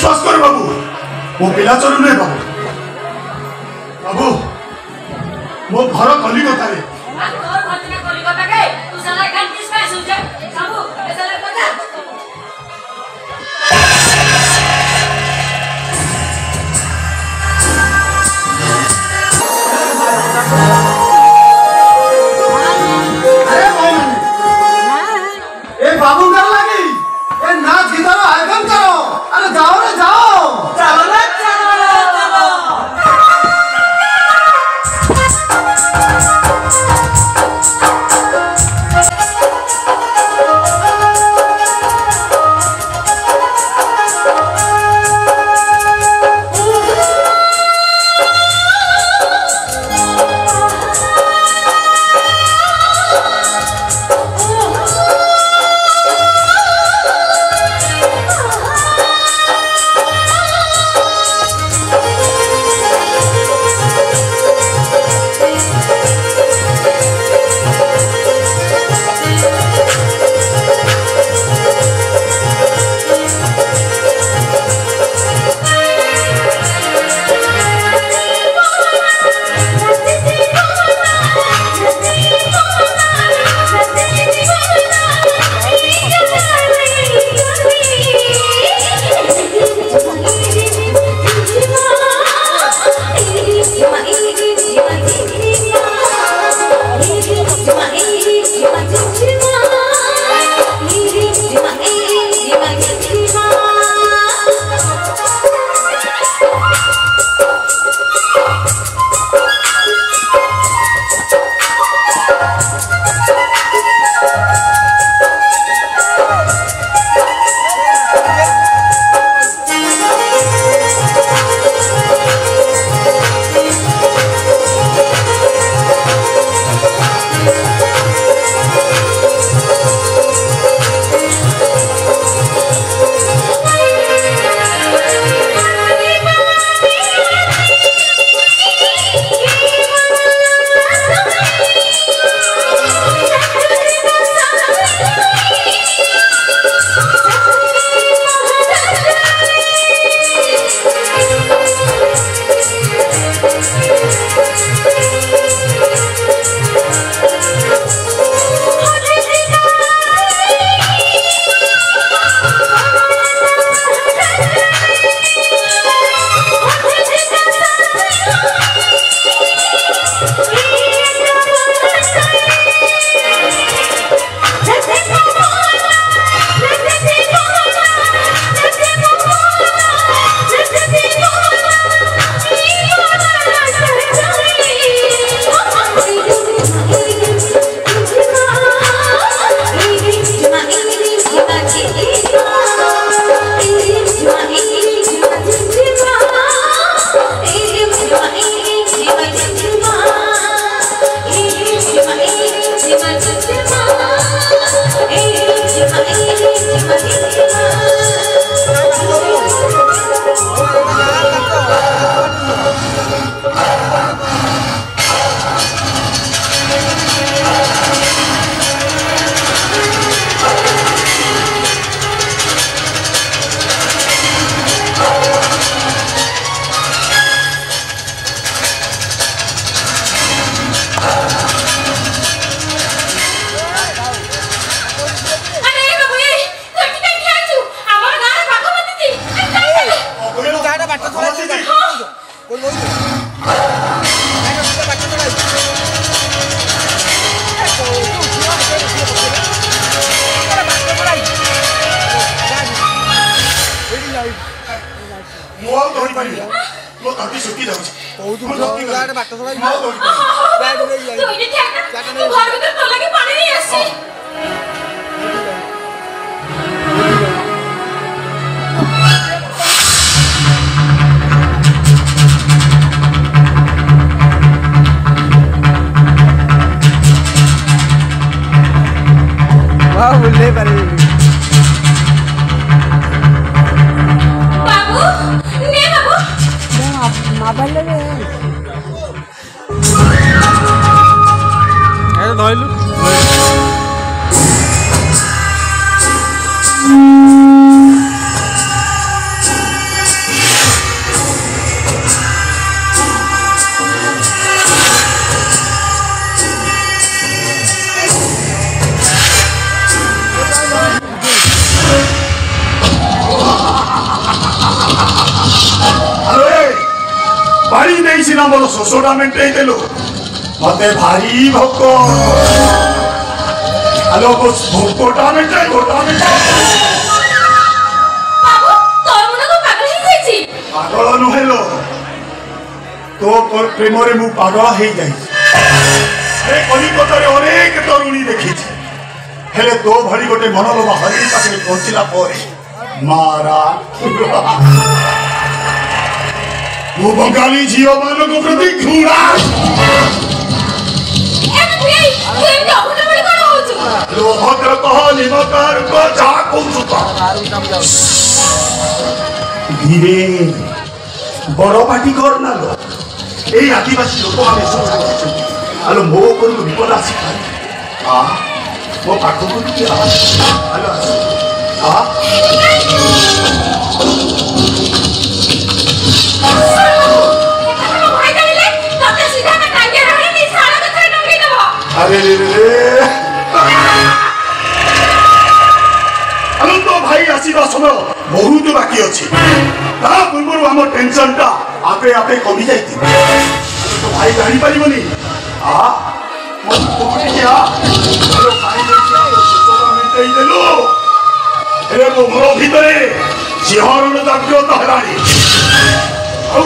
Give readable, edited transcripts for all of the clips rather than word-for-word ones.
विश्वास कर बाबू मो पिला चोर नहीं बाबू बाबू मो घर कलिकता रे बाबू कर लगी ये नाच की तरह आइटम करो अरे जाओ रे जाओ चलो ना चलो बाड़ी नहीं सिना मोर शोषटा मेटे देलु मते भारी भोक हेलो बस भोकटा मेटे गोटा मेटे बाबू तोर मुंड को पागल ही जाईची पागल नुहेलो तो प्रेम रे मु पागल हे जाई से कलिकतारे अनेक तरुणी देखिछि हेले तो भली गोटे मनोरमा हरिणी पाखे पहुंचला परे मारा वो बंगाली झील मानक प्रति घृणा भद्र कह निमकार को जा धीरे बड़ पार्टी कर ना लो এই আদিবাসী লোক আমি সব আলো মো কোন বিপদ আসি আ মো পাখকু কি আলো আ अरे अनंत भाई आसवा समय बहुत बाकी अच्छी पूर्व आम टेंशन टा आपे आपे कमी जाई तो भाई जानी पारिबनी मो घर भितर सिंहरण जाग्रत हेलानी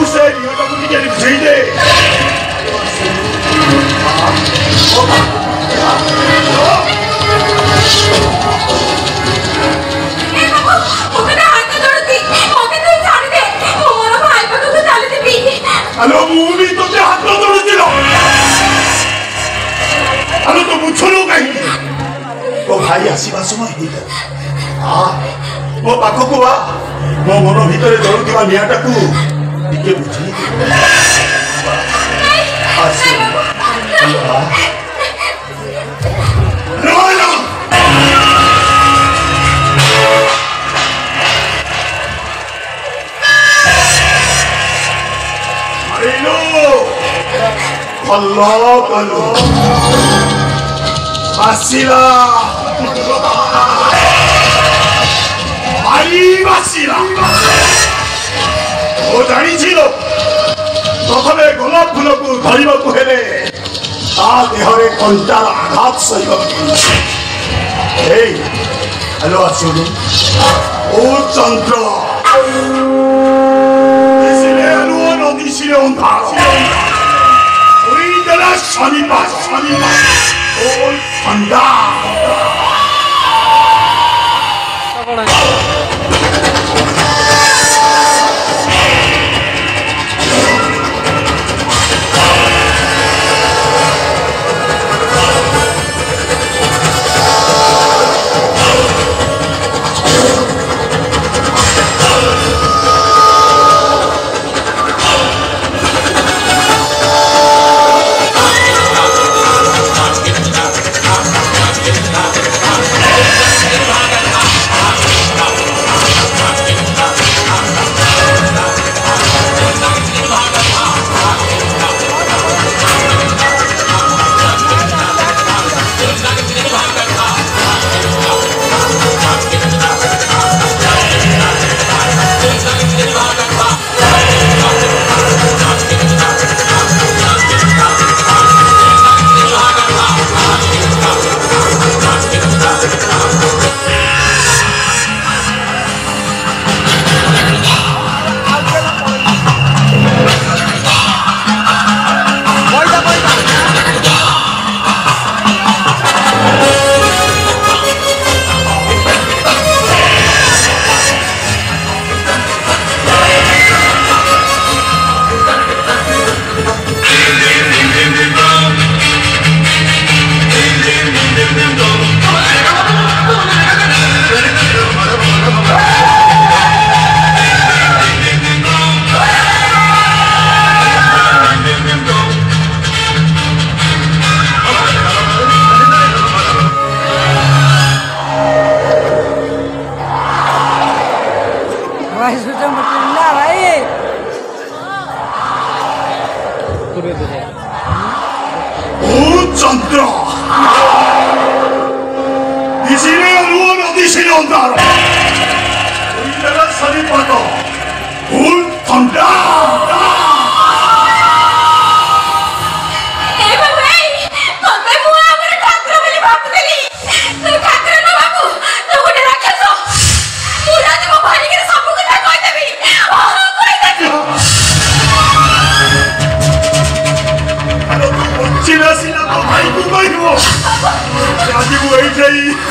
से बुझे दे हेलो मुझे तो हाथ जोड़ी हेलो तो बुझलु कहीं तो भाई आसवा समय मो पाखक आ मो मन भितर जलुवा निआटा को टिके बुझे Basila, Ali Basila. O जानी छिलो प्रथमे गोलाप फूल को धरिबा को हेले ता देहरे कंटार आघात सहिब हे हेलो आसुनी ओ चंद्र देशले आलुओ नदी सिले अंधार ओई दला शनिवार ओ ठंडा चंद्र दिसिले रुवन दिसिले अंधार ओई जरा सरी पातो फुल ठंडा भाई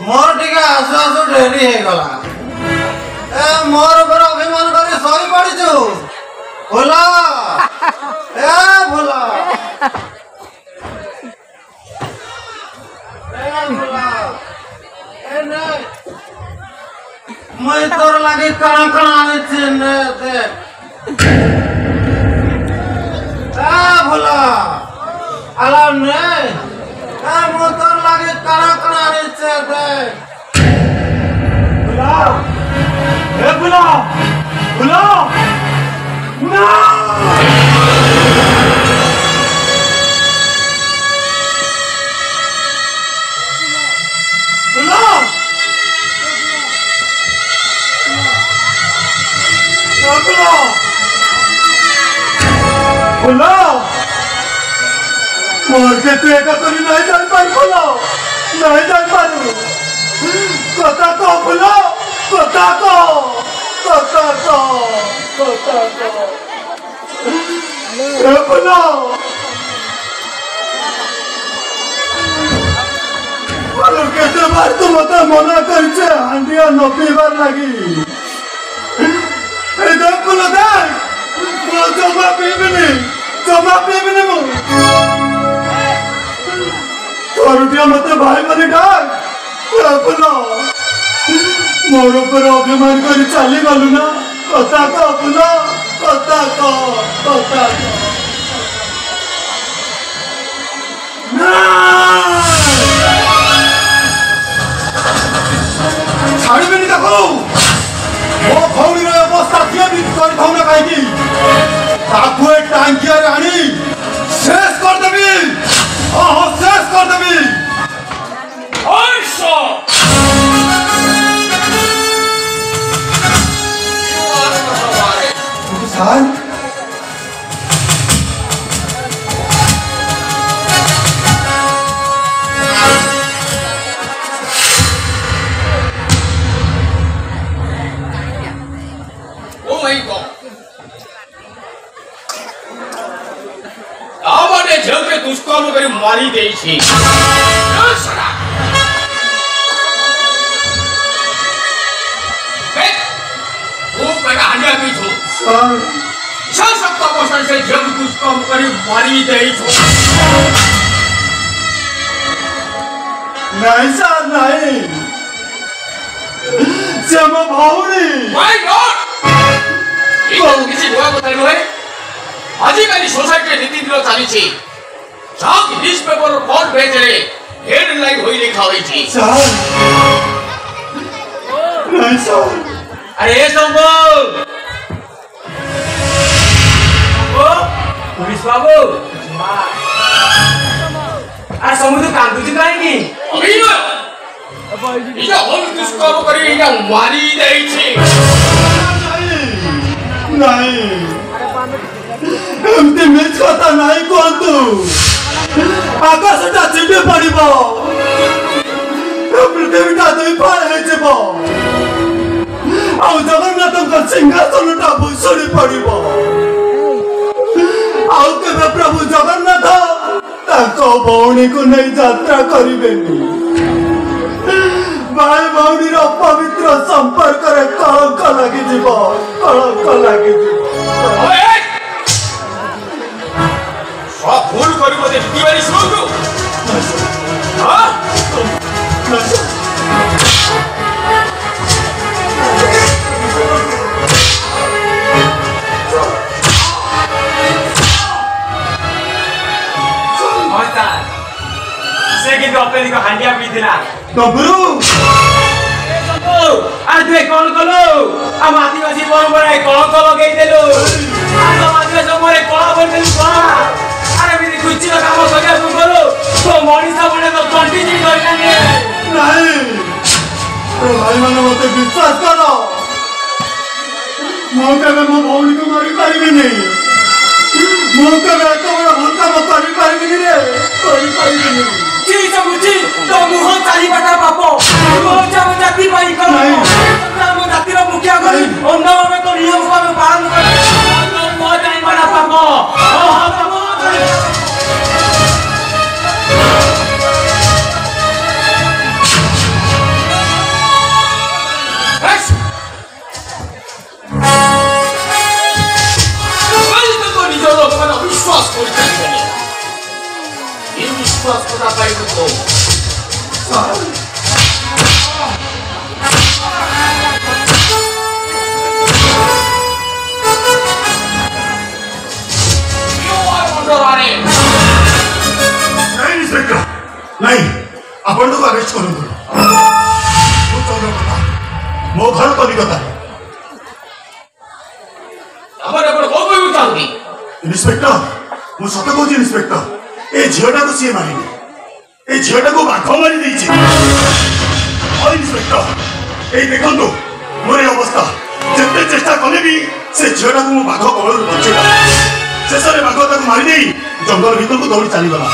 मोर टिके आसु आसु डेरी हे गला ए मोर ऊपर अभिमान करी सही पड़िछु भोला ए भोला ए नहीं मैं तोर लागे कण कण आने छे ने दे ए भोला अला नहीं ए मोर लागे कण कण आने छे दे भोला ए भोला भोला ना भोला मोर के तू एका करी नहीं जान पार भोला नहीं जान पारू कथा को भोला कथा को ए भोला बोलो केते बार तू मते मना करछे हांडिया न पीबार लागी ए देख भोला देख मो जमा पीबिनी मो तोरुटिया मते भाई माने डाक बोलो मोर ऊपर अभिमान करी चली गलु ना कथा को बोलो कथा को छाड़बेनी ताको मो भौणी अवस्था किए भी कर थाउ ना काई ताको ए टांगिया रे आनी शेष कर देबी हां शेष कर देबी ओइसो साल ओ माय गॉड आवाने झलके दुष्कर्म करी मारी देई छी सरा वो बेटा हंडिया भी छो सर सब का क्वेश्चन से जब दुष्कर्म करी मारी देई छो नहीं सर नहीं से मो भौणी माय गॉड ये किसी दुआ को तैनो है आजिकाली सोसाइटी नीति दिलो चाली छी सब न्यूज़पेपर और फोन भेजरे हेडलाइन होई लिखा होई छी सर नहीं सर अरे ए संभो ओ पुलिस बाबू आ समुद्र कांदुची काय की अभिनो इजा होल दुष्कर्म करी इजा मारी देई छी नहीं एमती मिछ कथा नहीं कहतु आकाशटा चिंडी पड़िब पृथ्वीटा दुई फाड़ हो आउ जगन्नाथ सिंहासनटा भूषुड़ी पड़िब आउ केबे प्रभु जगन्नाथ ताको भौणी को नहीं यात्रा करिबेनी भाई भौणी पवित्र संपर्क कलंक लगी कलंक लगी सब भूल करी मते रीतिबारी शुणु अपने को हांडिया पीथिला डबरू आज तू कौन कलो आ आदिवासी परंपरा कौन कलो गई देलो आज आदिवासी मोरे कला बोल देलु कला अरे मेरी कुछ ना काम सके तू करो तो मनीषा बने तो कंटिन्यू करना नहीं भाई माने मते विश्वास करो मो केबे मो भौणी को मारी पारिबी नहीं मो केबे तो बड़ा भूल काम करि पारिबी रे करि पारिबी नहीं जी समुची तो मुह चाली बटा बापो मुह जाम जाति पाई करो हम जातिर मुखिया गरी अन्ना में तो नियम को पालन कर तो मो जाई बड़ा बापो विश्वास करा पाई तो नहीं आपण तो अरेस्ट करू मो घर कलिकता इंस्पेक्टर मु सत कहूँ इंस्पेक्टर ए झीटा को सी मारे ए झीटा को बाघ मारी देइछि इंस्पेक्टर ए देखो मोर अवस्था जिते चेष्टा कले भी से झीटा को बाघ कबल बचेगा शेष में बाघ ताको मारी दे जंगल भीतर को दौड़ी चली गला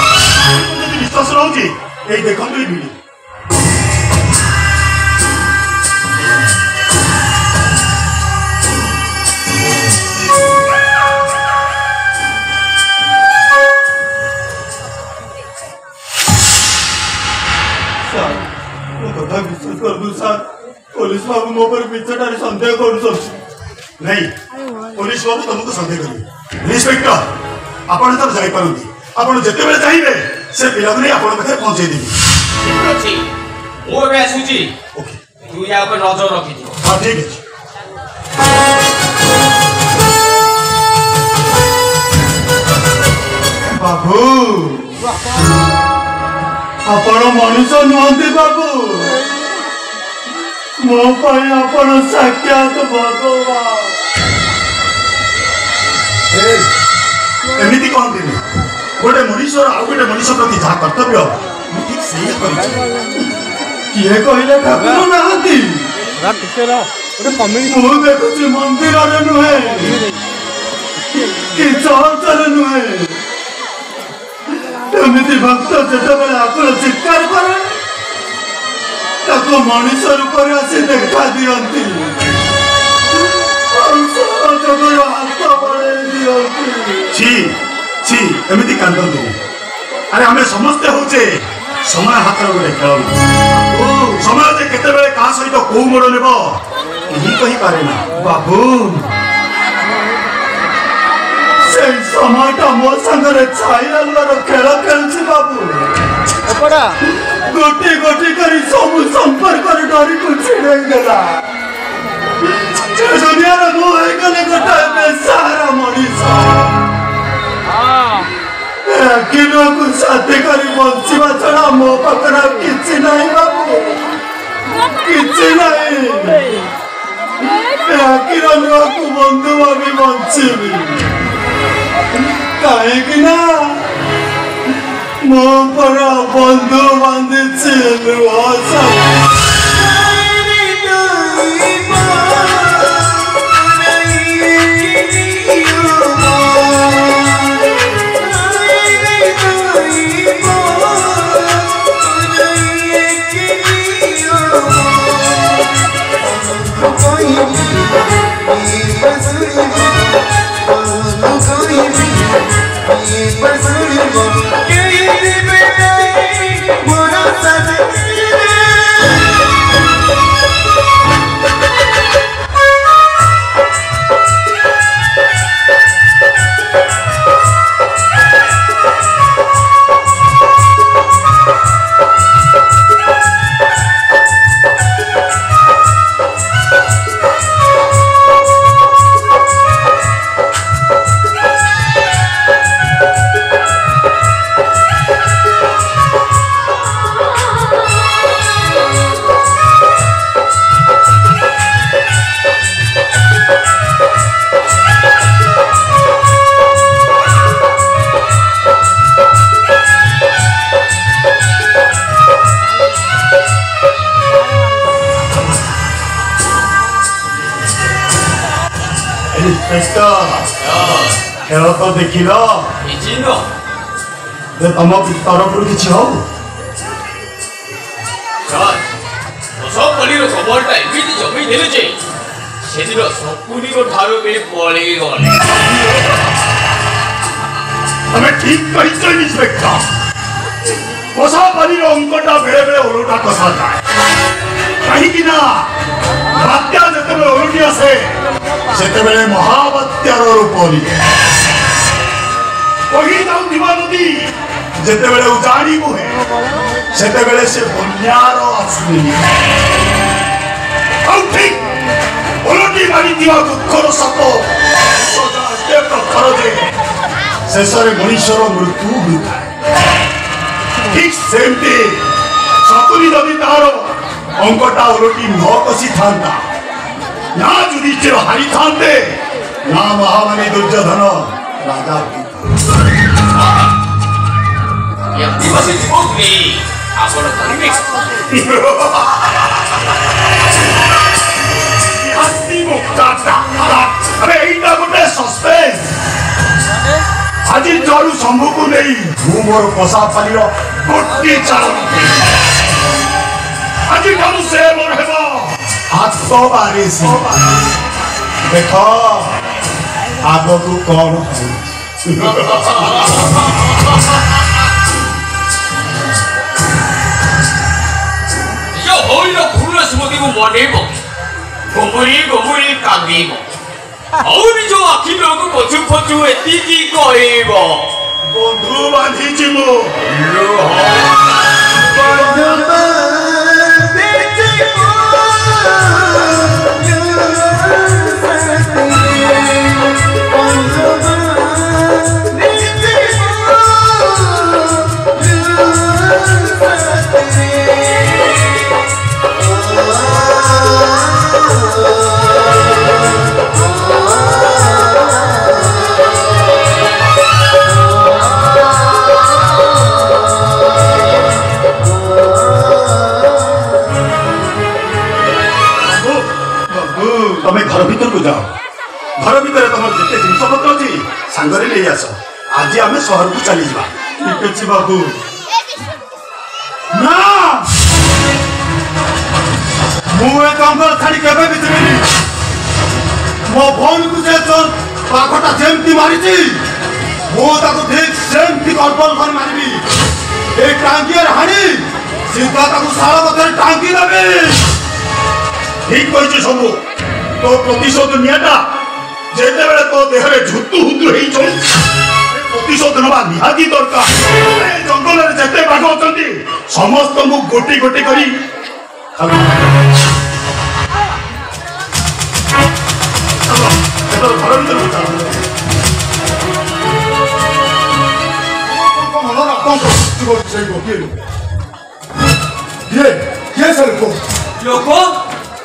विश्वास रहउछि ए देखो वीडियो पुलिस बाबू मो पर पिछटारे संदेह कर नहीं पुलिस बाबू तुमको संदेह करेंगे इंस्पेक्टर आपण तो जाई पारंती आपण जते बेले चाहिए से पिला को नहीं आपण पाखे पहुंचे देबी ठीक अछि ओ बे आसुची ओके तू या पर नजर रखी दे हां ठीक है बाबू आपण मनुष्य नुहंती बाबू मो पाई आपण साक्षात भगवान एमिति कहते गोटे मनीष आउ गोटे मनीष प्रति जहाँ कर्तव्य ठीक से किए कहले ठाकुर नहांती मु देखुची मंदिर नुहे कि चर्च नुहे एमिति भक्त जेतेबेले आकुल चित्कार करे ताको मनीष रूप आसी देखा दियंती एमती कांदती अरे आम समस्ते होचे समय हाथ गोटे खेल समय जे केते क्या सहित कौ मोड़ नेब कही पारे ना बाबू से समयटा मो संगे छाइलार खेल खेलुछि बाबू गोटी गोटी कर सब संपर्क डरी को छिड़े देला दुनिया रे मो गले गोटा बेसहारा मनीष किलो को साथी करी बंचिबा छड़ा मो पकड़ा किछि नहीं बाबू किछि नहीं किलो को बंधु भाभी बंचिबी काहे कि ना मो पर बंधु बांधिछि लुहा इंस्पेक्टर खेल तो देखिल तुम तरफ किसी हो सबलिर खबरटा एमती जमी देले जे सेदिन सपुनीर ठारो बे पळे गले तमे ठीक कहिछ इंस्पेक्टर कोसा पानीर अंकटा बेले बेले ओलटा कसा जाए कहीं ना बात्या जते बेले ओलटी आसे सेते बेले महाबात्यार रूप निये कहीं जाऊ दिवा नदी जते बेले उजाड़ी बुहे सेते बेले से बन्यार आसुनी और ठीक ओलटी मारी दिवा दुखर सतो सदा के प्रखर जे शेषरे मनुष्यर मृत्यु होता ठीक सेमती सतुरी नदी तार अंकटा ओलटी न कसी था ना युधिष्ठिर हारी था ना महामानी दुर्योधन राजा आदिवासी दिवस आपण धरिबे हाथी मुक्ता अरे एटा गोटे सस्पेंस आज जरू शंभु को नहीं मु मोर पोसा पाली गोटी चाल आज जरू से मोर हेबो हाथ तो बारे सी देखो आगो को कौन यो होइलो पुरो स्मृति को मनेबो गोमुरी कागेबो और जो आखि लोग पछु पछु एती की कहबो बंधु बांधी जिमु घर भीतर को जाओ घर भीतर तुम जिते जिनपत अच्छी सांगरे ले आस आज आम सहर को चली जा ठीक अच्छे बाबू ना मुझे जंगल छाड़ी केवे भितरनी मो भौन को से चोर पाखटा जेमती मारी ठीक सेमती कल्पन कर मारि ए टांगी हाणी सीधा शाला पथर टांगी देवी ठीक कही सब तो प्रतिशोध नियाटा जेते बेले तो देहरे झुतु हुतु हेई छ प्रतिशोध नबा निहाती दरकार ए जंगल रे जेते बाघ अछंती समस्त मु गोटी गोटी करी चलो घर भीतर जाओ मन रखो तो से गोटी ये से लोको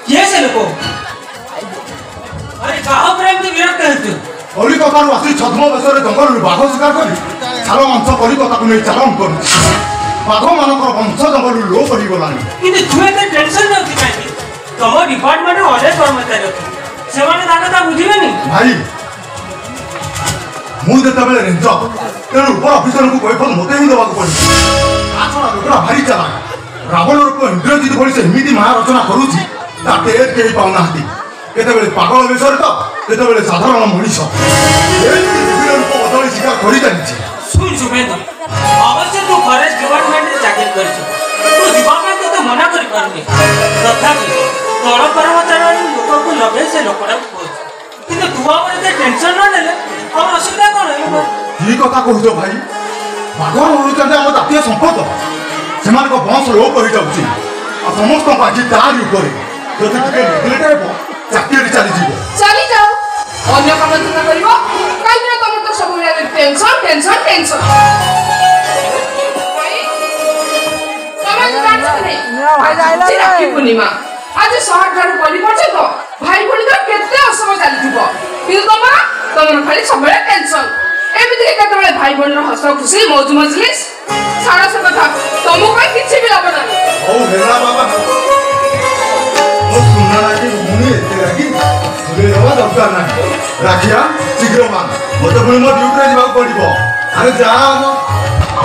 ये से लोको अरे कहाँ प्रेम की विरक्त है तू? कलिकता रू आसी छद्म बेसरे जंगल बाघ शिकार करी सारा वंश कलिकता को नहीं चालान कर बाघ मानकर वंश जंगल लोप हो गलानी किंतु तू एते टेंशन न होती काहे तम डिपार्टमेंट रे अनेक कर्मचारी अछि से माने दादा ता बुझिबेनी भाई मु जेता बेले रेंज तेनु ऊपर ऑफिसर को कोई फल मते ही देबा को पड़ी आछना लोकरा भारी चला रावण रूप इंद्रजित भली से हिमिति महारचना करूची ताते एक केही पाउना हती केतेबेले पागल बेसर तो केतेबेले साधारण मनीष एति विभिन्न रूप बदली शिकार करि जानिछि सुन सुमेंद्र अवश्य तू फॉरेस्ट डिपार्टमेंट रे चाकरी करछि तू डिपार्टमेंट तो मना करि पारनी तथापि तोड़ कर्मचारी लोक को लगे से लोकड़ा खोज किंतु तू आवर एते टेंशन न लेले और असुविधा कोन है ठीक कथा कहू भाई पागल होउछन हम जातीय संपद सेमान को वंश लोप हो जाउछि आ समस्त पार्टी तार ऊपर जति टिके निकलेट हेबो चाकरी चली जाओ अन्य काम धंदा करिवो काई ना तुम तो सब बेले टेंशन टेंशन टेंशन भाई तमे जान छने राखी पूर्णिमा आज शहर ठार पली पछे तो भाई बोली तो केते असमय चली थिबो किंतु तमर खाली सब बेले टेंशन एमिति केते भाई बोलर हस खुशी मौज मजलिस सारा से कथा तुमको भाई किछि भी लाभ नहीं ओ हेला बाबा ओ सुनना लागे मुनी एते लागी ये जमा दरकार नहीं राखिया शीघ्र मान मते पुणी मो ड्यूटी रे जाबा पड़िबो अरे जा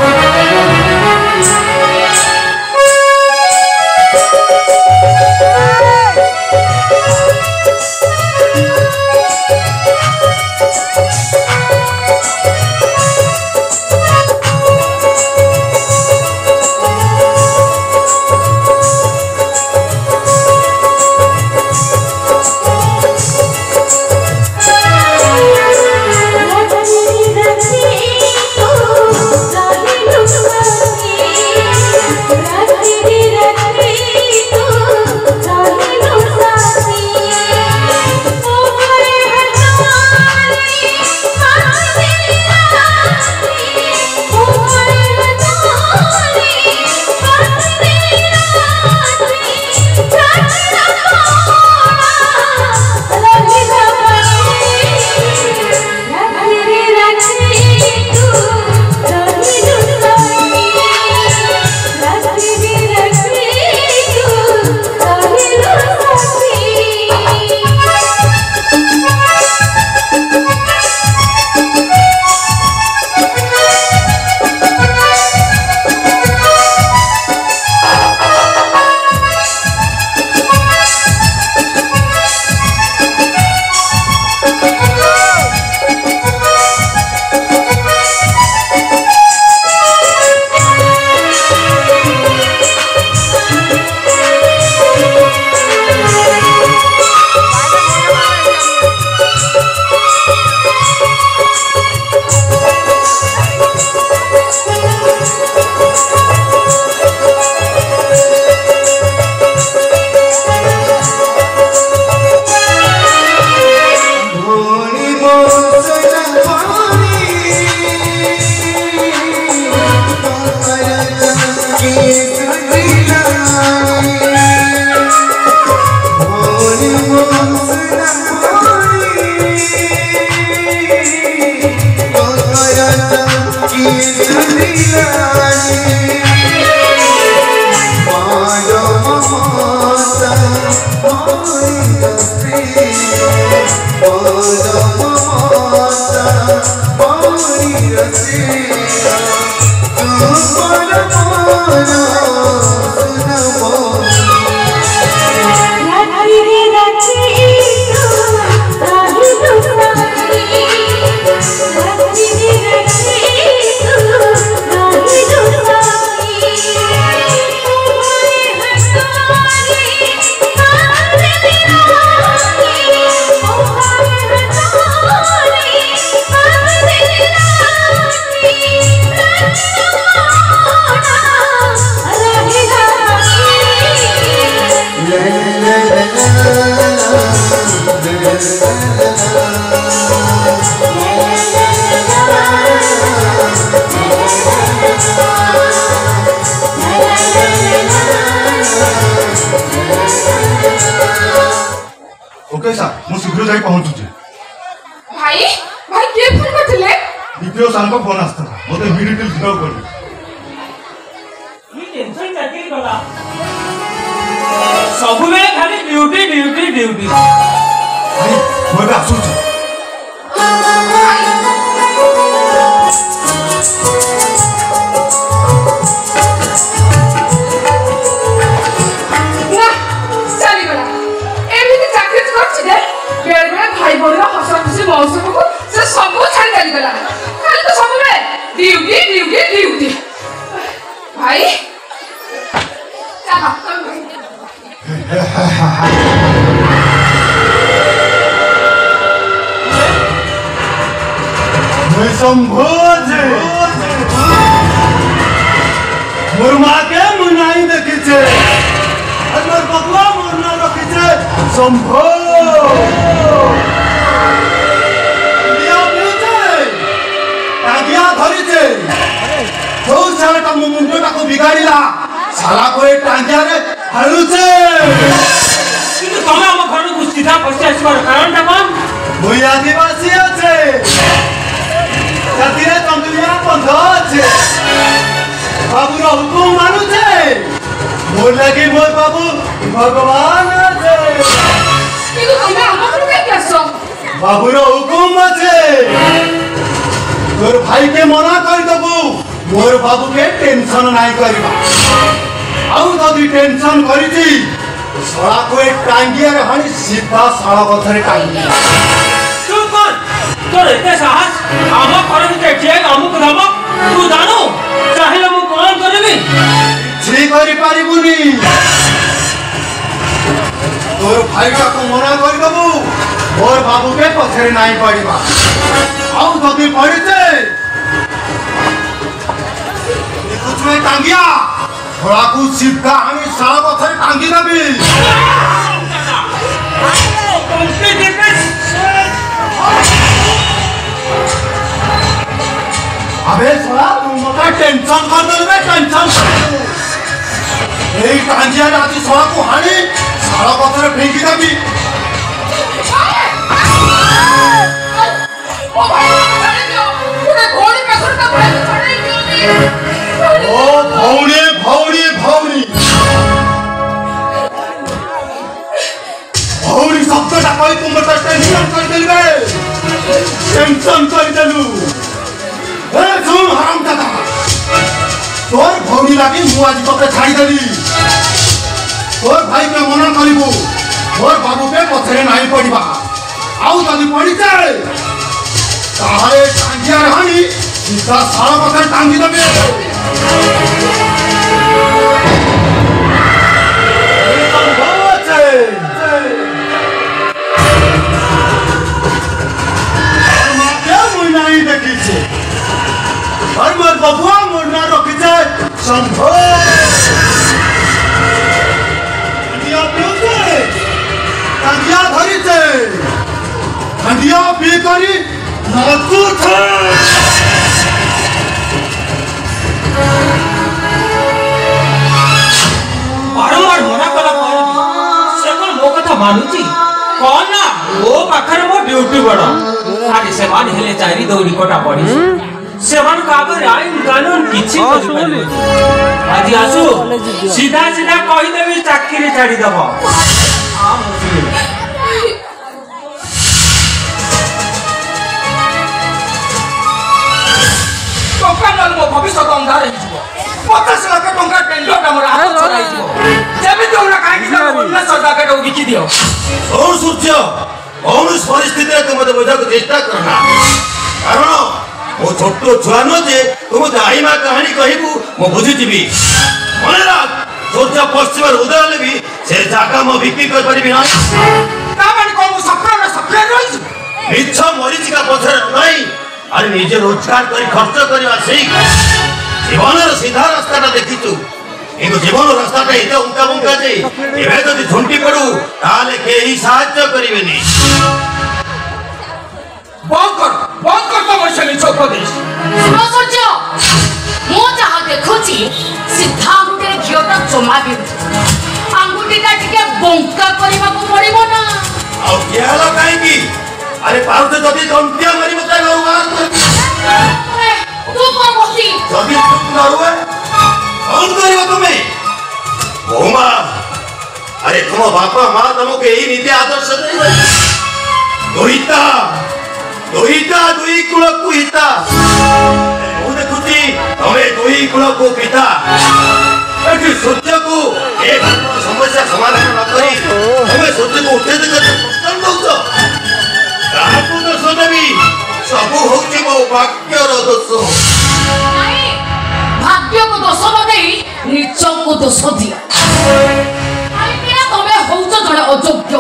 ओके सर मु शीघ्र जाई पहुंचुची भाई भाई के फोन करथिले डीपीओ सर को फोन आस्ता मते इमीडिएटली जियो कर ये टेंशन चाकरी कला सब में खाली ड्यूटी ड्यूटी ड्यूटी भाई मोर आसुची भाई बोलना हसन खुशी मौसम को से सब छाड़ चली गला खाली तो सब में ड्यूटी ड्यूटी ड्यूटी भाई चलो मैं संभोज मोर मां के मुनाई देखि छे और बबुआ मोर ना रखि छे संभोज मुंडा बिगाड़िला साला कोई टांगिया रे हलुचे কিন্তু তুমি আমার ঘরে গুস্তিটা বসে আসবার কারণটা কোন ওই আদিবাসী আছে জাতিরে তন্দুলিয়া বন্ধ আছে বাবুর হুকুম মানুছে মোর লাগি মোর বাবু ভগবান আছে কিন্তু তুমি আমার ঘরে কে আছো बाबूर हुकुम अच्छे तोर भाई के मना कर दबू मोर बाबू के टेंशन नहीं करबा आउ जदी टेंशन करिछि सळा को एक टांगिया रे हनी सीधा सळा पथरे टांगी चुप कर तोर एते साहस हम करम के जे अमुक धमक तू जानो चाहे मु कोन करबी छी करि पारिबुनी तोर भाई को मना कर दबू मोर बाबू के पथरे नहीं पड़िबा आउ जदी पड़िते कुछ में टांगिया थोड़ा कुछ सीधा हमें साला पत्थर टांगी दबी अबे साला तुम मका टेंशन कर दो बे टेंशन এই টাंगिया राती साला को हानी साला पत्थर फेंकी दबी ओ भाई छोड़ दियो पूरे घोड़ी पे सुरता पड़े छोड़ दियो ओ भौनी भौनी भौनी भौनी शब्द टा कहि तुम तो टेंशन कर देलबे टेंशन कर देलु ए सुन हराम दादा तोर भौनी लागी मु आज तोके छाड़ी देली तोर भाई के मना करिबो मोर बाबू के पथरे नाही पड़िबा आउ जदी पड़ी जाए ताहारे टांगिया रहनी सीधा सारा पथर टांगी दबे और मोर बबुआ मोर ना रखी जाए संभो टांगिया धरी छे टांगिया पी करी नाचू छे बारंबार मना कला से कोन मो कथा मानुची कोन ना ओ पाखरे मो ड्यूटी बड़ खाली सेवान हेले चारी दौरी कोटा पड़ी सेवान काबर आईन कानून किछि कर पाले आज आसु सीधा सीधा कहि देबी चाकरी छाड़ी दबो आ टंका मो भविष्य अंधार हिजबो 50 लाख टंका टेंडर हमर हाथ चलाई दियो जेबे तोरा काहे कि 19 लाख टका बिकी दियो और सूर्य कौन परिस्थिति रे तुम मते बुझा को चेष्टा करना कारण ओ छोटो छुआ न जे तुम दाईमा कहानी कहिबू मो बुझि जिबी मने राख सूर्य पश्चिम उदय लेबी से जाका मो बिक्री कर परिबी ना ता माने को सप्रे रही मिछ मरीच का पथर नहीं अरे निजे रोजगार करी खर्च करवा सही जीवन सीधा रास्ता देखीचु एगो जीवन रास्ता इते उंका बुंका जे एबे जदि झुंटी पड़ू ताले केही साहाय्य करिवेनी बंद कर तो मशे मिछ उपदेश सुनो सूर्य मो जहा देखुची सीधा अंगुठी घियोटा जमा बिंदु अंगुठीटा टिके बंका करबा को पड़िबो ना आ केला काई की अरे पाउते जदि दंतिया मारी मते उगार तू कोन बसी जदि चुप न हुए कौन करिबो तुमे ओमा अरे तुम बापा मां तुमको यही नीति आदर्श देबे दोहिता दुई कुल को हिता मु देखुची तमे दुई कुल को पिता एठी सत्य को एक समस्या समाधान न करी तमे सत्य को उठे दे प्रश्न दउछ काहू दोष देबी सब होची मो भाग्यर दोष नहीं भाग्य को दोष न देई निच को दोष दिया आई बिना तमे होउछ जणे अयोग्य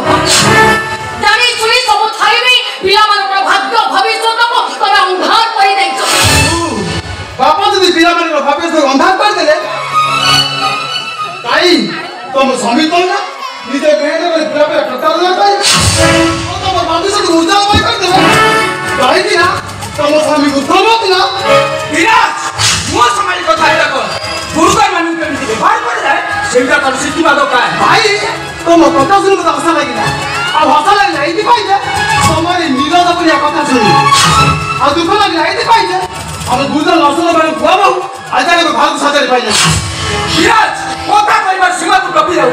जानी चुनी सब थाइबी पिला मानकर भाग्य भविष्य को तमे अंधार करी दैछ बापा जदि पिला माने भविष्य अंधार कर देले ताई तुम समित ना निजे बेड रे पिला पे कटा दे ताई ओ तुम भविष्य को उजाला पाई कर देले ताई दिना तुम स्वामी उठो मत ना विराज मो समाज को थाई रखो गुरुकर मानु के मिले भाई पड़ जाए सेटा तर सिद्धि बादो का भाई तुम कथा सुन को आशा लागिला आ भाषा लागिला इति पाई जे तुम्हारे निरोध पुरिया कथा सुनी आ दुख लागिला इति पाई जे हम गुरुकर लसन बारे बुआ बहु आजा के भाग साजरे पाई जे विराज कोता परिवार सीमा को कपी रहू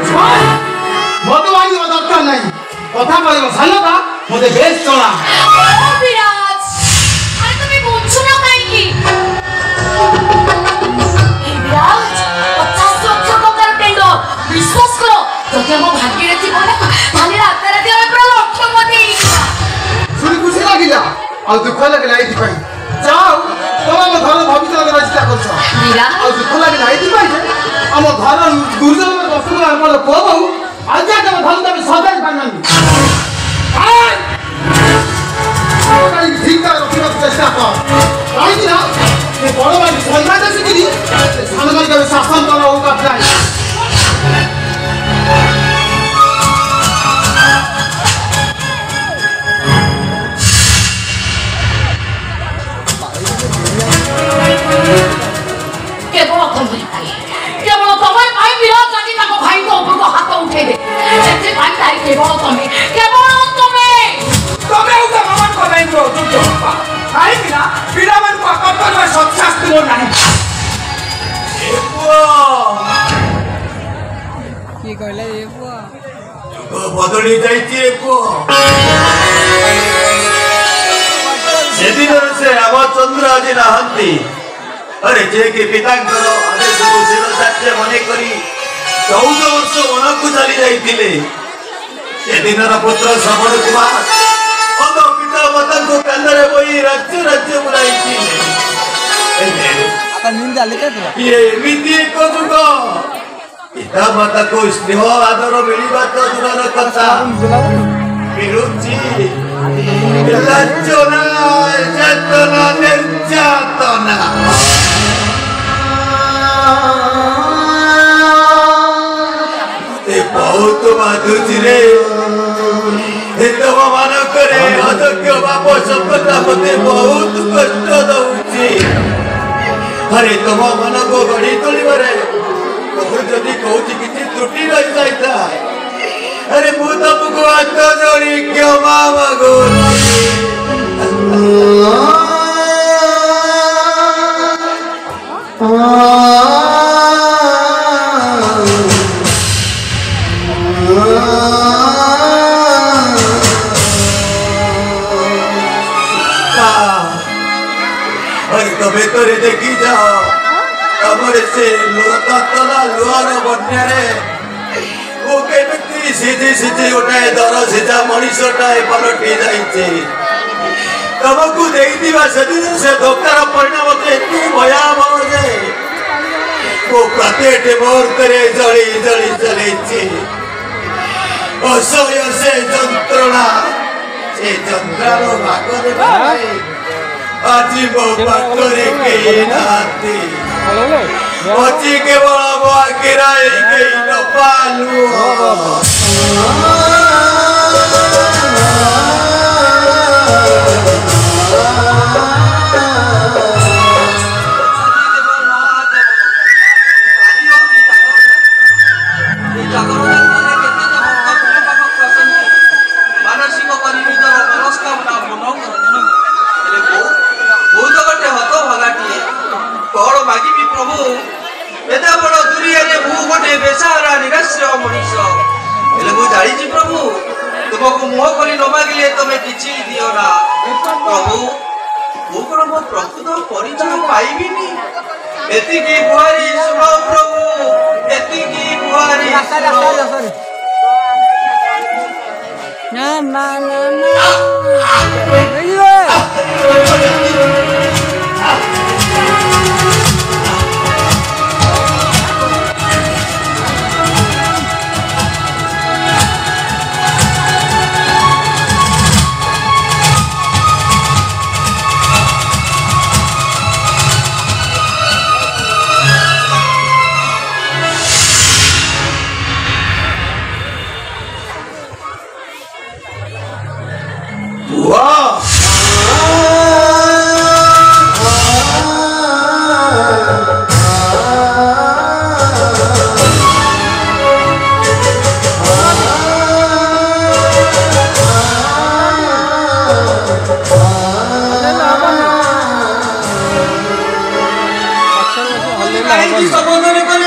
मत वाली दरकार नहीं কথা বলবো সালতা মতে বেশ চলা বিরাজ আরে তুমি বুঝছো না কাই কি বিরাজ 50 লক্ষ টাকার টেন্ডার বিশ্বাস করো যদি আমার ভাগ্যে ছিল না তাহলে রাতারাতি আমি পুরো লক্ষপতি হইতাম শুনি খুশি লাগিলা আর দুঃখ লাগিলা এইপাই যাও তোমার ঘর ভবিষ্যৎ রাস্তা করছো বিরাজ আর দুঃখ লাগিলা এইপাই যে আমার ঘর গুরুজনের বস্তু আমার পুଅ ବହୁ আজ যাকে ধন তুমি সদাই বানানি ঠিক করে রক্ষিবার চেষ্টা কর কাহিঁকি না বড় ভাই সন্ধ্যাটা শিখিনি সানমাইকে শাসন করা হোক আপনার কেবল তোমার ভাই বিরাজ জানি তাকে ভাইকে উপরକୁ হাত উঠেই দে ସେଥି ପାଇଁ তাই কেবল তুমি ତମେ ଆଉ ତା ମାମାଙ୍କ ପାଇଁ ଯୋଗ୍ୟ ବାପା କାହିଁକି ନା ପିଲାମାନଙ୍କୁ ଆକଟ କରିବା ସତ୍ଶାସ୍ତି ମୋର ନାହିଁ କିଏ କହିଲା ଏ ପୁଅ ବଦଳି ଯାଇଛି ଏ ପୁଅ ସେଦିନରୁ ସେ ରାମଚନ୍ଦ୍ର ଆଜି ନାହାନ୍ତି अरे जे के पितांकर आदेश को शिरसाक्ष्य मने करी 14 वर्ष वनकु चली जाइथिले सेदिनर पुत्र श्रवण कुमार अद पिता माता को कंदरे बोई राज्य राज्य बुलाइथिले आता नींद आले का तुला ये मिति को जुग पिता माता को स्नेह आदर मिलिबा तो दूरर कथा बिरुचि लज्जना चेतना निर्यातना बहुत माधुचिरे तम मानकरे अयोग्य बाप शब्दटा मते बहुत कष्ट दउछि अरे तम मन को गढ़ी तोलिबारे बहुत जदि कहूछि किछि त्रुटि रहि जाइता अरे मु तुमको हाथ जोड़ी क्षमा मांगू तबे तोरे देखी जाओ तमरे से लोतला लुआर बन्यारे ओ केमिति सीधी सीधी उठाए दर सीधा मनीषटाए पलटि जाइछे तमको देखिबा सेदिन से धोकार परिणाम एतु भयावह जे ओ प्रत्येक मुहूर्तरे जली जली चलेछे असह्य से जंत्रणा से जंत्रार भागरे भाई আজি মো পাকরে কে নাতি অজি কেবল মো আকিরাই কে নপালু तुमको मुह करी न मागिले तमे किछि दियो ना प्रभु मु कोन मो प्रकृत परिचय पाइबिनी एति की बुहारी सुनो प्रभु एति की बुहारी ना ना ना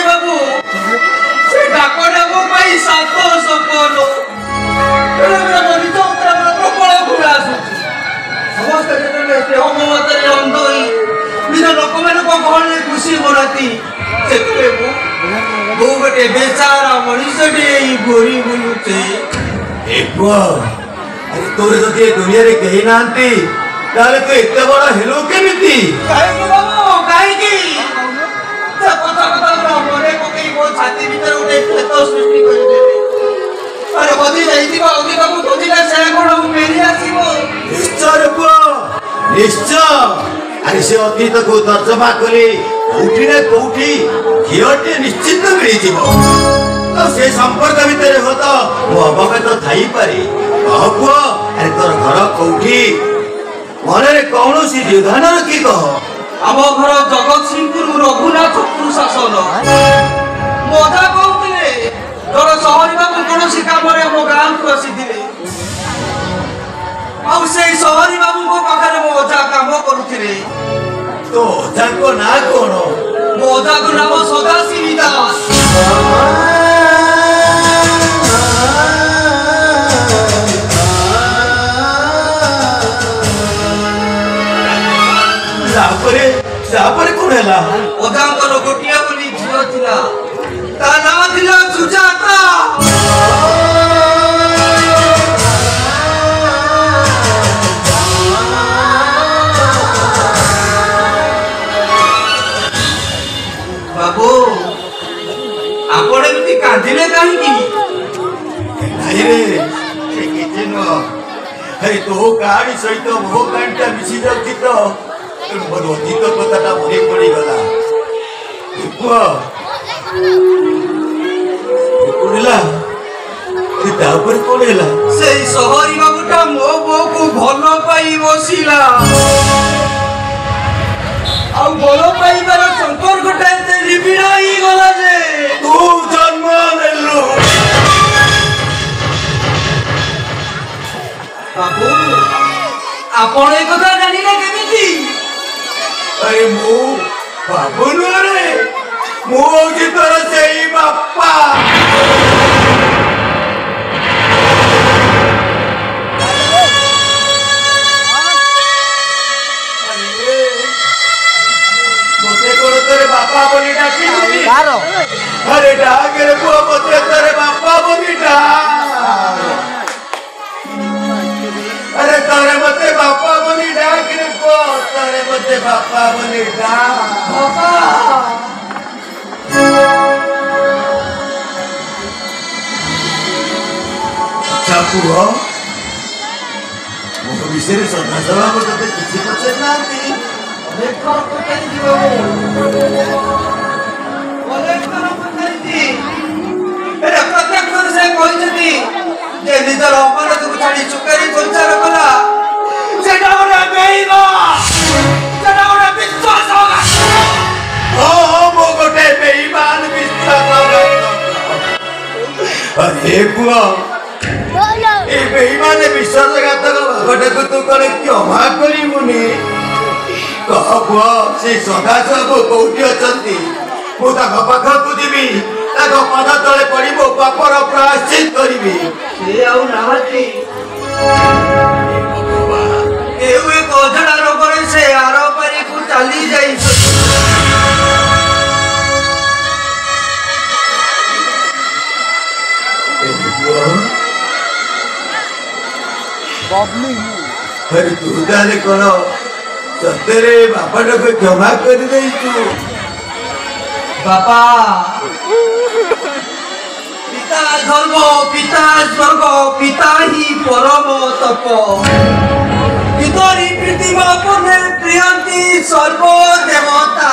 बाबू से डाको डाको पाई सातो सपनो କରିବେ ଦେହ ମମତାରେ ଅନ୍ଧ ହୋଇ ନିଜ ଲୋକମାନଙ୍କ ଗହଳରେ ଖୁସି ମନାନ୍ତି ସେଥିରେ ମୁଁ ଗୋଟେ ବେଚାରା ମଣିଷଟେ ଏଇ ଘୁରି ବୁଲୁଛେ। ତୋର ଯଦି ଏ ଦୁନିଆରେ କେହି ନାହାନ୍ତି ତାହେଲେ ତୁ ଏତେ ବଡ ହେଲୁ କେମିତି? କାହିଁକି ବାବୁ କାହିଁକି ସେ କଥା କଥା ମନେ ପକେଇ ମୋ ଛାତି ଭିତରେ ଗୋଟେ କ୍ଷତ ସୃଷ୍ଟି କରିଦେଲେ। ଆରେ ବଦି ଯାଇଥିବା ଅଧିକକୁ ଖୋଜିଲେ ସେ କଣ ଫେରି ଆସିବ? ନିଶ୍ଚୟ ପୁଅ ନିଶ୍ଚୟ। ଆରେ ସେ ଅତୀତକୁ ତର୍ଜମା କରି କୋଉଠି ନା କୋଉଠି ଝିଅଟି ନିଶ୍ଚିତ ମିଳିଯିବ। ଆଉ ସେ ସମ୍ପର୍କ ଭିତରେ ହୁଏତ ମୁଁ ଅବଗତ ଥାଇପାରେ। କହ ପୁଅ ଆରେ ତୋର ଘର କୋଉଠି? ମନରେ କୌଣସି ଦ୍ୱିଧାନ ରଖି କହ। ଆମ ଘର ଜଗତସିଂହପୁର ରଘୁନାଥପୁର ଶାସନ। ମଜା କହୁଥିଲେ ଜଣେ ସହରୀ ବାବୁ କୌଣସି କାମରେ ଆମ ଗାଁକୁ ଆସିଥିଲେ ଆଉ ସେଇ ସହରୀ ବାବୁଙ୍କ ପାଖରେ ମୋ ଅଜା କାମ କରୁଥିଲେ। ତୋ ଅଜାଙ୍କ ନାଁ କଣ? ମୋ ଅଜାଙ୍କ ନାମ ସଦାଶିବ ଦାସ। ତାପରେ କଣ ହେଲା? ଅଜାଙ୍କର ଗୋଟିଏ ବୋଲି ଝିଅ ଥିଲା ତା ନାଁ ଥିଲା ସୁଜାତା। ବାବୁ ଆପଣ ଏମିତି କାନ୍ଦିଲେ କାହିଁକି? ନାଇରେ ସେ କିଛି ନୁହଁ। ତୋ କାହାଣୀ ସହିତ ମୋ କାହାଣୀଟା ମିଶି ଯାଉଛି ତ ମୋର ଅତୀତ କଥାଟା ମନେ ପଡିଗଲା। ତାପରେ କଣ ହେଲା? ସେଇ ସହରୀ ବାବୁଟା ମୋ ବୋଉକୁ ଭଲ ପାଇ ବସିଲା ଆଉ ଭଲ ପାଇବାର ସମ୍ପର୍କଟା ଏତେ ନିବିଡ଼ ହେଇଗଲା ଯେ ତୁ ଜନ୍ମ ନେଲୁ। ବାବୁ ଆପଣ ଏ କଥା ଜାଣିଲେ କେମିତି? ଆରେ ମୁଁ ବାବୁ ନୁହେଁ, ମୁଁ ହଉଛି ତୋର ସେଇ ବାପା। ମତେ କଣ ତୋର ବାପା ବୋଲି ଡାକିଲି? ଆରେ ଡାକରେ ପୁଅ ମତେ ତୋର ବାପା ବୋଲି ଡାକ। अरे तोरे मते बापा बोली डाक रे को तोरे मते बापा बोली डाक बापा चापुओ मो विषय रे सदा सदा मते किछि पछे नांती देखो पछे दियो बोले करो पछे दी अरे प्रत्यक्ष से कोई जदी जे निजर अपराधକୁ ଛାଡ଼ି ଚୁକାରୀ ସଂଚାର କଲା ସେଟା ଗୋଟେ ବେଈମାନ, ସେଟା ଗୋଟେ ବିଶ୍ୱାସଘାତ। ମୁଁ ଗୋଟେ ବେଈମାନ ବିଶ୍ୱାସଘାତ। अरे पुआ ए बेईमान विश्वासघातक बाबाटाକୁ ତୁ କଣ କ୍ଷମା କରିବୁନି? କହ ପୁଅ ସେ ସଦାଶିବ କୋଉଠି ଅଛନ୍ତି? ମୁଁ ତାଙ୍କ ପାଖକୁ ଯିବି, ତାଙ୍କ ପଦ ତଳେ ପଡ଼ି ମୋ ପାପର ପ୍ରାୟଶ୍ଚିତ କରିବି। ସେ ଆଉ ନାହାନ୍ତି। ଏଉ ଏକ ଅଜଣା ରୋଗରେ ସେ ଆର ପାରିକୁ ଚାଲି ଯାଇଛନ୍ତି। अरे तू ताले कौन सत्य बापाटाକୁ କ୍ଷମା କରିଦେଇଛୁ? बापा पिता धर्म पिता स्वर्ग पिता ही परम तप इतरी पृथ्वी अपने प्रियंती सर्व देवता।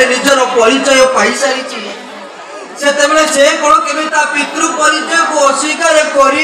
निजर परिचय पाई सारी से कौन केमी पितृ परिचय को अस्वीकार कर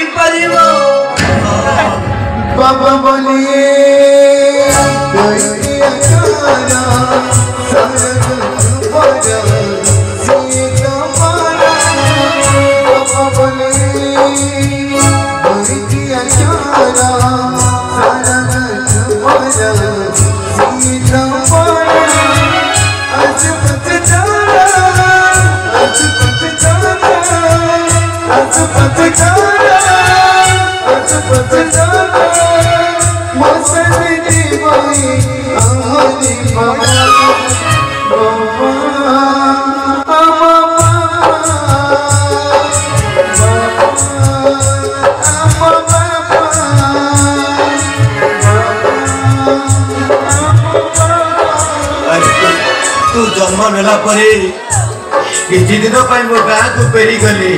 तू जन्म नेला किसी दिन मो गाँ को फेरी गली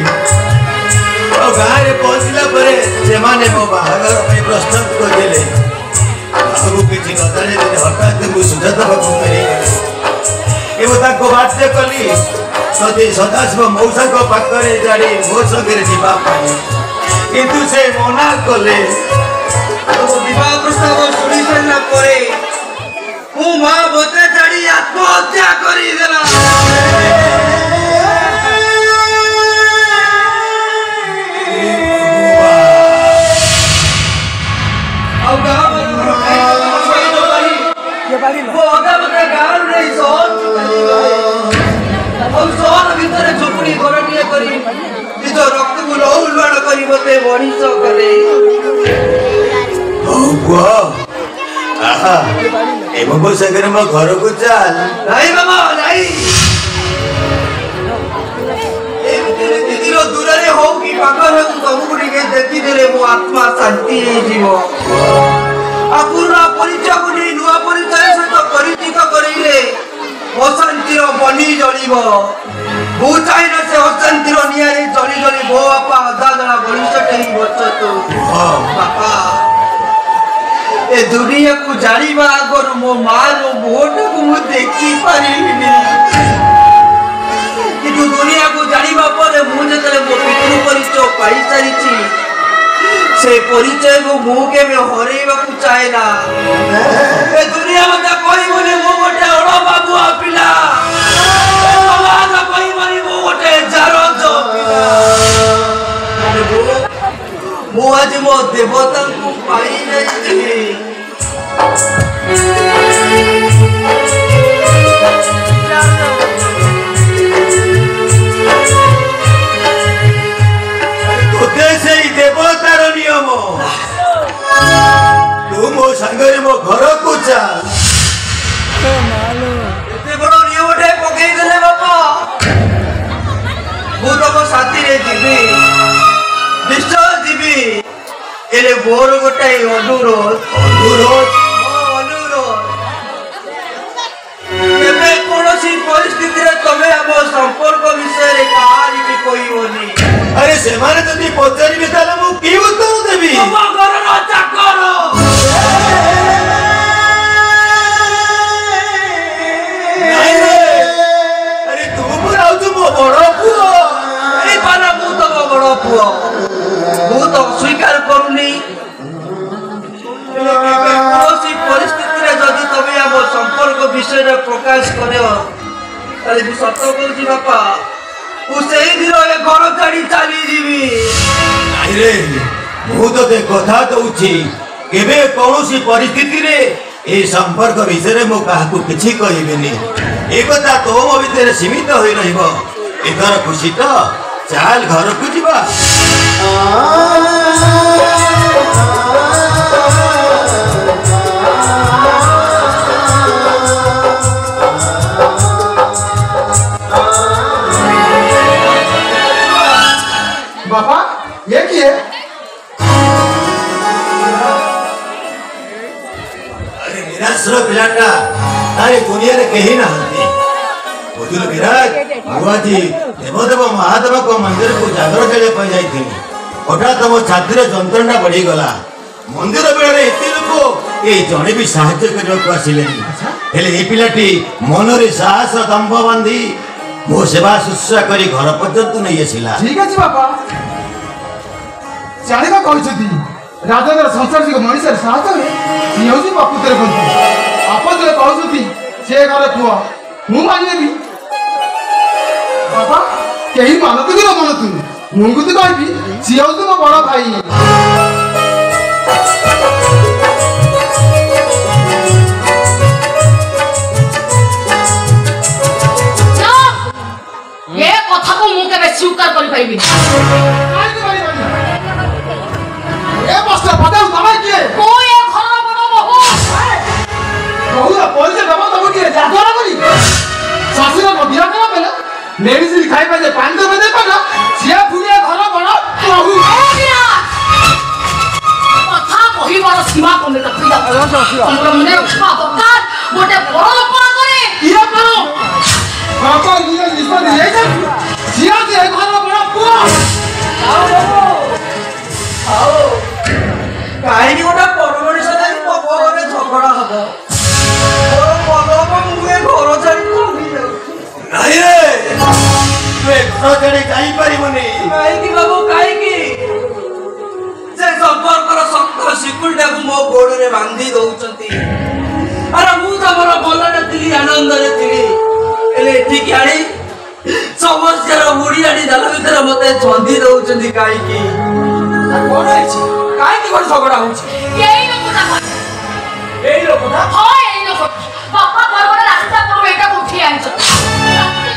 गाँव में पहुँचला मो बाहागर प्रस्ताव करदे किसी नजाने हठात मुझे सुजाता बाबू फेरी गली बाध्य कली सदी सदाशिव मौसा पाखे जाड़ी मो संगे किंतु से मना कले विवाह प्रस्ताव शुणी सारा माँ बोते चढ़ी आत्महत्या करी देला रक्त को लौलवाड़ करी बोते मनीष करे मो सागर मो घर को चल नहीं बाबा नहीं दूर हो कि पाखर तुमको देखी देले मो आत्मा शांति पूर्ण परिचय को नहीं नुआ परिचय सहित परिचित करेले अशांतिर बनी जलिब भू चाहिए से अशांतिर निआरे जली जली भो बापा अधा जला बलिष्ठ बचतु बापा ए दुनिया को जानिबा आगर मो मां रो मोट को मु देखि पारिनी किंतु दुनिया को जानिबा पर मु जतले मो पितृ परिचय पाई सारिछि से परिचय को मु के में हरेबा को चाहे ना ए दुनिया मते कोई बोले मो मोटे ओडो बाबू आपिला ए समाज कोई बोले मो मोटे जारो जो मो आज मो देवता को पाई नहीं देवतार नियम तू मो संगे मो घर को चल बड़ नियम पकई देले बापा मु तुम साथी रे जीवी निश्चय जीवी एले मोर गोटे अनुरोध परिस्थिति तमें आम संपर्क विषय कहनी अरे से जदि पचारे मु कि उत्तर देवी अरे तू मो बड़ पुओ मु तुम बड़ पुओ मु तो स्वीकार करूनी परिस्थिति जदि तमें आम संपर्क विषय प्रकाश कर सत कहूँ बापा घर छाड़ी चली जीवी मु ते कथा दूची केबे कौनसी परिस्थिति रे ए संपर्क विषय मु काहाकू किछि कहिबेनी ए कथा तो मो भीतर सीमित होई रहइबो एथर खुशी तो चाल घर को जीवा बाबा ये किए अरे निराश्रय पिलाटा तारे दुनिया रे कहीं ना हंती बुझुल विराट बुआजी देवदेव महादेव को मंदिर को जागर के लिए जाई थी हठात मो छाती रे जंत्रणा बढ़ी गला मंदिर बेले एते लोक ए जणे भी सहायता करबा को आसिले हेले ए पिलाटी मन रे साहस दंभ बांधी मो सेवा शुश्रूषा करी घर पर्यंत नहीं आसिला ठीक है बाबा जानिबा कहछथि राजेंद्र संसार जी मनीष साहस रे सी होजी प्रकृतिर बंधु आपन जे कहछथि से घर पुआ मु मानिबी बाबा केही मानतु कि न मानतु मु गुति कहबी सी होजी मो बड़ भाई ଖାଇବା ଯେ ପାଣି ଦେବେ ଦେ ପାଠ ସିଏ ପୁଣିଆ ଘର ବଡ଼ ପ୍ରଭୁ କଥା କହିବାର ସୀମା କମେ ରଖିଲା ତମର ମନେ ରଖିବା ଦରକାର ଗୋଟେ ବଡ଼ ଲୋକ ଆଗରେ ଇଏ କର ବାପା ନିଜେ ନିଷ୍ପତ୍ତି ନେଇଛନ୍ତି ସିଏ ଯେ ଘର ବଡ଼ ପୁଅ ଆଉ କାହିଁକି ଗୋଟେ ପର ମଣିଷ ଯାଇ ମୋ ଘରେ ଝଗଡ଼ା ହବ ମୋର ମନ ହବ ମୁଁ ଏ ଘର ଛାଡ଼ି ନାଇଁ ରେ ତୁ ଏ ଘର ଛାଡ଼ି ଯାଇପାରିବୁନି କାହିଁକି ବାବୁ କାହିଁକି ସେ ସମ୍ପର୍କର ଶକ୍ତ ଶିକୁଳିଟାକୁ ମୋ ଗୋଡ଼ରେ ବାନ୍ଧି ଦଉଛନ୍ତି ଆରେ ମୁଁ ତମର ଭଲରେ ଥିଲି ଆନନ୍ଦରେ ଥିଲି ହେଲେ ଏଠିକି ଆଣି ସମସ୍ୟାର ବୁଡ଼ି ଆଣି ଜାଲ ଭିତରେ ମତେ ଛନ୍ଦି ଦଉଛନ୍ତି କାହିଁକି କଣ ହେଇଛି କାହିଁକି କଣ ଝଗଡ଼ା ହଉଛି ଏଇ ଲୋକଟା ଏଇ ଲୋକଟା ହଁ ଏଇ ଲୋକ ବାପା ଘର ରାସ୍ତା ପଡୁ ଏଟା ଉଠି ଆଣିଛ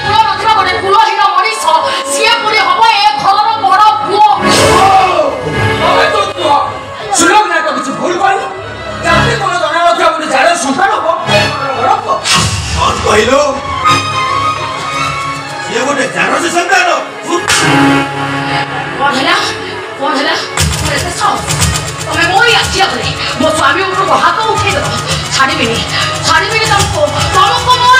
କୁଳ ନଥିବା ଗୋଟେ କୁଳହୀନ ମଣିଷ ସିଏ ପୁଣି ହବ ଏ ଘରର ବଡ଼ ପୁଅ ତମେ ତ କୁହ ସୁଲଭ ନା ତ କିଛି ଭୁଲ କରିନି ଜାତି କୋଣ ଜଣା ନଥିବା ଗୋଟେ ଜାଳ ସନ୍ତାନ ହବ କଣ କହିଲୁ ସିଏ ଗୋଟେ ଜାରସି ସନ୍ତାନ କଣ ହେଲା ଏତେ ସାହସ ତମେ ମୋରି ଆଖି ଆଗରେ ମୋ ସ୍ୱାମୀ ଉପରକୁ ହାତ ଉଠେଇଦେବ ଛାଡ଼ିବିନି ତମକୁ ମୋ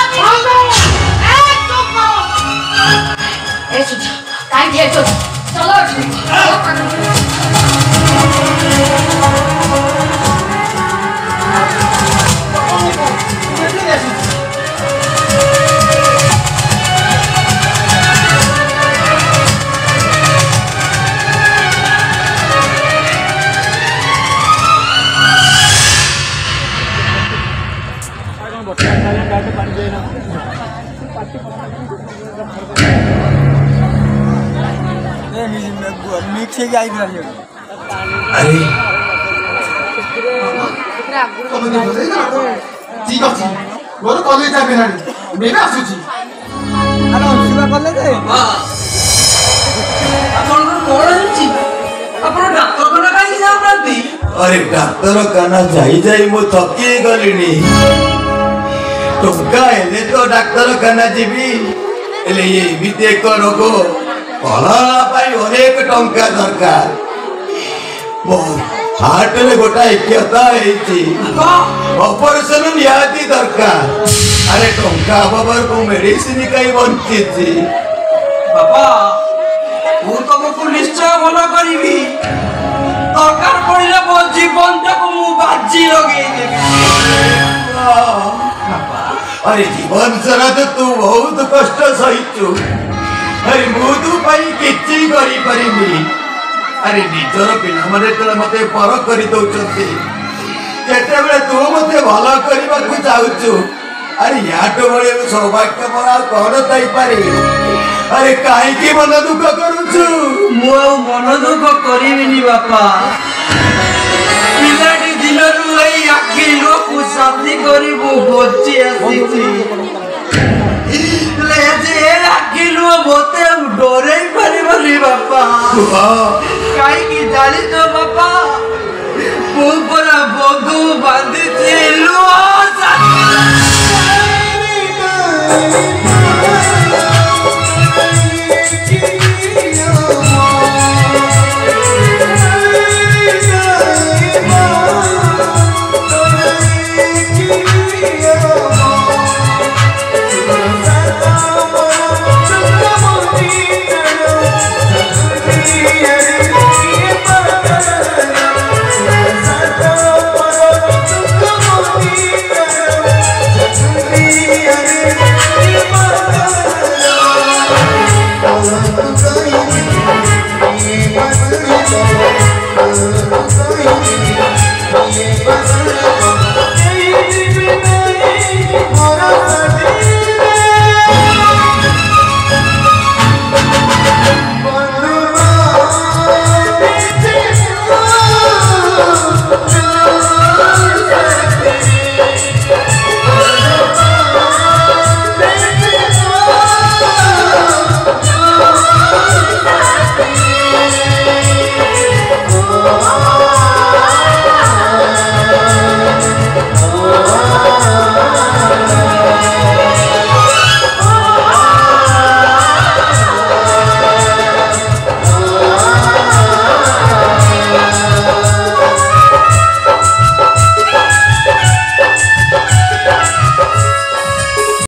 ଏ ସୁଝ କାହିଁକି ହେଇଛ ଚଲ मिक्स हो जाए अरे ठीक अच्छे मोर कॉलेज टाइम है मेरे आसुची अरे सेवा करले जे ଆପଣ କଣ ହେଇଛି ଆପଣ ଡାକ୍ତରଖାନା କାହିଁକି ଯାଉନାହାନ୍ତି अरे डाक्तरखाना जाई मु थकी गलिनी टंका हेले तो डाक्तरखाना जीवी हेले ये एमिति एक रोग पलाला पाई अनेक टंका दरकार हार्ट रे गोटा क्षता हेची ऑपरेशन निहाती दरकार अरे टंका अभाव को मेडिसिन कई बंचिची बाबा ମୁଁ ତମକୁ ନିଶ୍ଚୟ ଭଲ କରିବି ଦରକାର ପଡ଼ିଲେ ମୋ ଜୀବନଟାକୁ ମୁଁ ବାଜି ଲଗେଇଦେବି अरे जीवन सारा तो तू बहुत कष्ट सहिचु अरे मु तू पाई किछि करि परिबी अरे निजर पिला माने तले मते पर करि दउचंती केते बेले तू मते भलो करबा को चाहूचु अरे याटो बळे सौभाग्य मोरा कोन ताई पारी अरे काहे की मन दुख करूचु मु मन दुख करिबिनी बापा पिलाटी दिनरु एई आखि लोकु शादी करी मु बच्ची आसीची ले जे आखि लो मते डरै परिबनी बापा काहे की जानि तो बापा